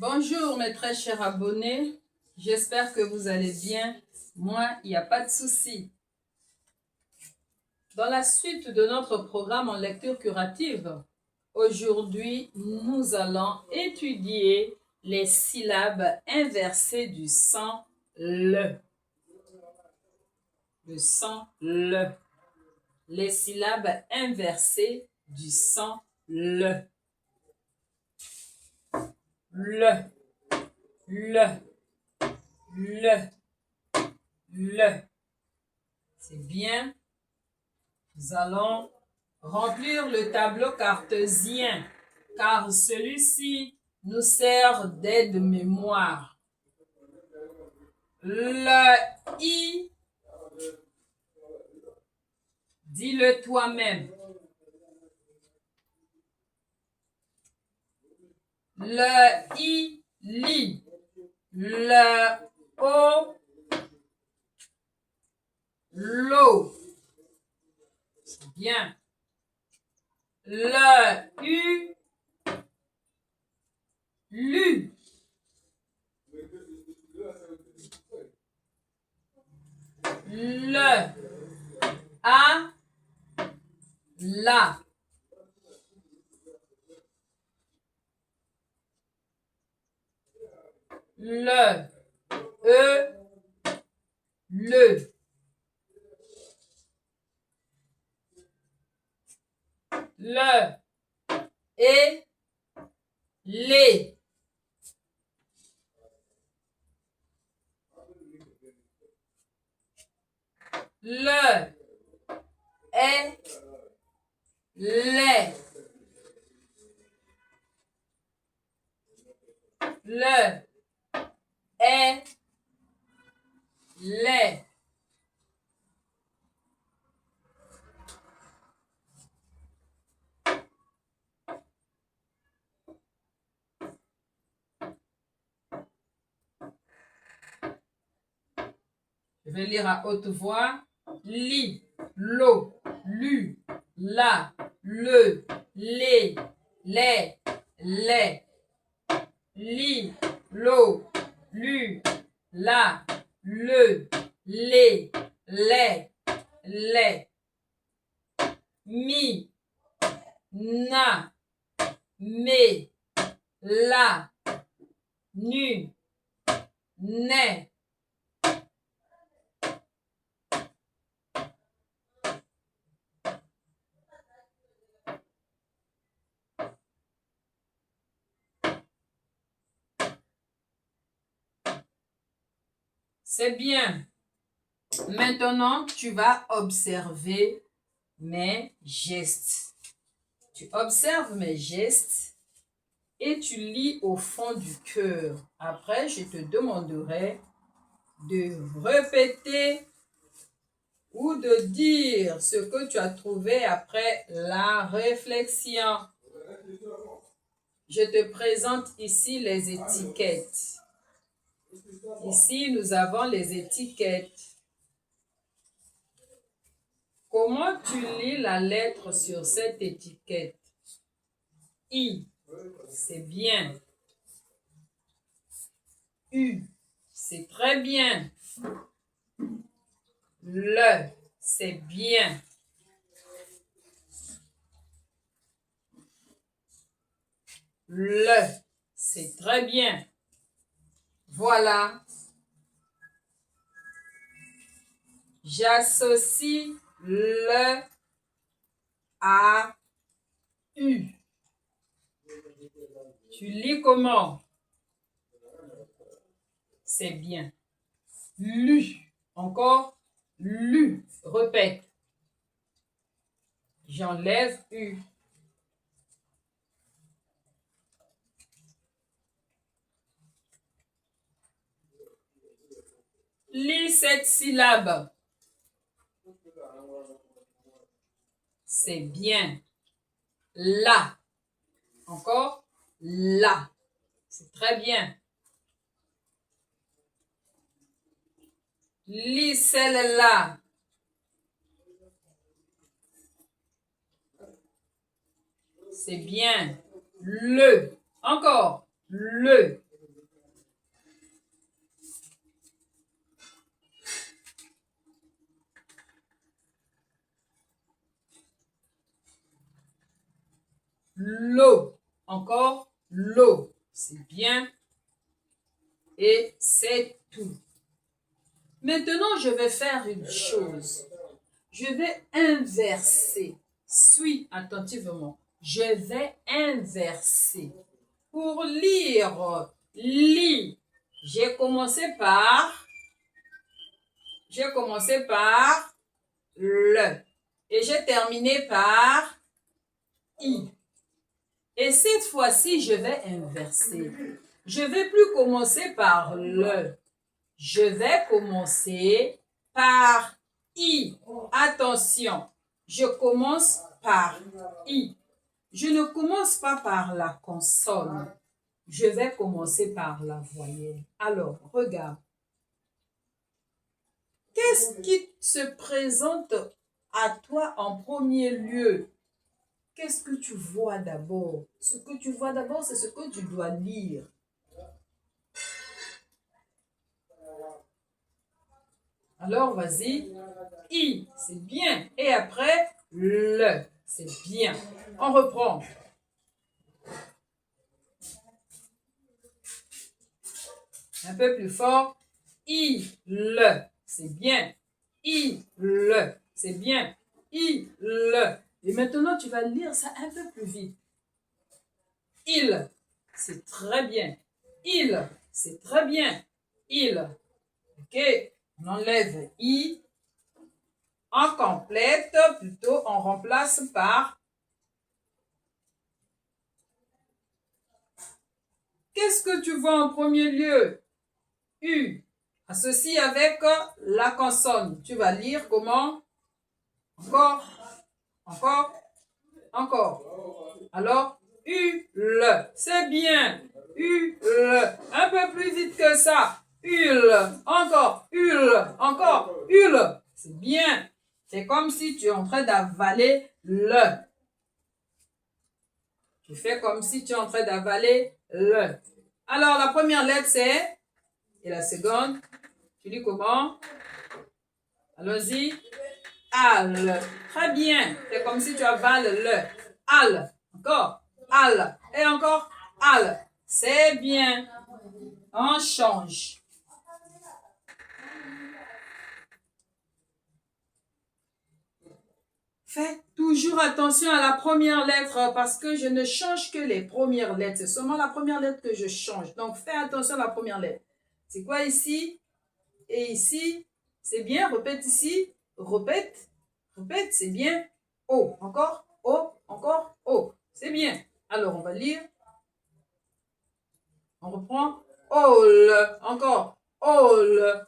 Bonjour mes très chers abonnés, j'espère que vous allez bien. Moi, il n'y a pas de souci. Dans la suite de notre programme en lecture curative, aujourd'hui, nous allons étudier les syllabes inversées du son le. Le son le. Les syllabes inversées du son le. Le. C'est bien. Nous allons remplir le tableau cartésien, car celui-ci nous sert d'aide-mémoire. Le I, dis-le toi-même. Le I, lit. Le O, l'eau. Bien. Le U, lu. Le A, la. Le E, le. Le et les. Le est les. Le est les. Je vais lire à haute voix. Li, l'eau, lu, la, le, les, les. Li, l'eau, lu, la, le, les. Mi, na, me, la, nu, ne. C'est bien. Maintenant, tu vas observer mes gestes. Tu observes mes gestes et tu lis au fond du cœur. Après, je te demanderai de répéter ou de dire ce que tu as trouvé après la réflexion. Je te présente ici les étiquettes. Ici, nous avons les étiquettes. Comment tu lis la lettre sur cette étiquette? I, c'est bien. U, c'est très bien. Le, c'est bien. Le, c'est très bien. Voilà. J'associe le à U. Tu lis comment? C'est bien. Lu. Encore. Lu. Répète. J'enlève U. Lis cette syllabe. C'est bien. La. Encore. La. C'est très bien. Lis celle-là. C'est bien. Le. Encore. Le. l'eau. Encore l'eau. C'est bien. Et c'est tout. Maintenant, je vais faire une chose. Je vais inverser. Suis attentivement. Je vais inverser. Pour lire, lis. J'ai commencé par le. Et j'ai terminé par i. Et cette fois-ci, je vais inverser. Je ne vais plus commencer par le. Je vais commencer par i. Attention, je commence par i. Je ne commence pas par la consonne. Je vais commencer par la voyelle. Alors, regarde. Qu'est-ce qui se présente à toi en premier lieu? Qu'est-ce que tu vois d'abord? Ce que tu vois d'abord, c'est ce que tu dois lire. Alors, vas-y. I, c'est bien. Et après, le, c'est bien. On reprend. Un peu plus fort. I, le, c'est bien. I, le, c'est bien. I, le. Et maintenant, tu vas lire ça un peu plus vite. Il, c'est très bien. Il, c'est très bien. Il. OK. On enlève I. On complète, plutôt on remplace par. Qu'est-ce que tu vois en premier lieu? U. Associe avec la consonne. Tu vas lire comment? Encore, encore, encore. Alors, U, le. C'est bien. U, le. Un peu plus vite que ça. Ul. Encore, ul. Encore, ul. C'est bien. C'est comme si tu es en train d'avaler le. Tu fais comme si tu es en train d'avaler le. Alors, la première lettre, c'est... Et la seconde, tu dis comment? Allons-y. Al. Très bien. C'est comme si tu avales le. Al. Encore. Al. Et encore. Al. C'est bien. On change. Fais toujours attention à la première lettre parce que je ne change que les premières lettres. C'est seulement la première lettre que je change. Donc, fais attention à la première lettre. C'est quoi ici? Et ici, c'est bien. Répète ici. Répète. Répète, c'est bien. O. Encore. O. Encore. O. C'est bien. Alors, on va lire. On reprend. All. Encore. All.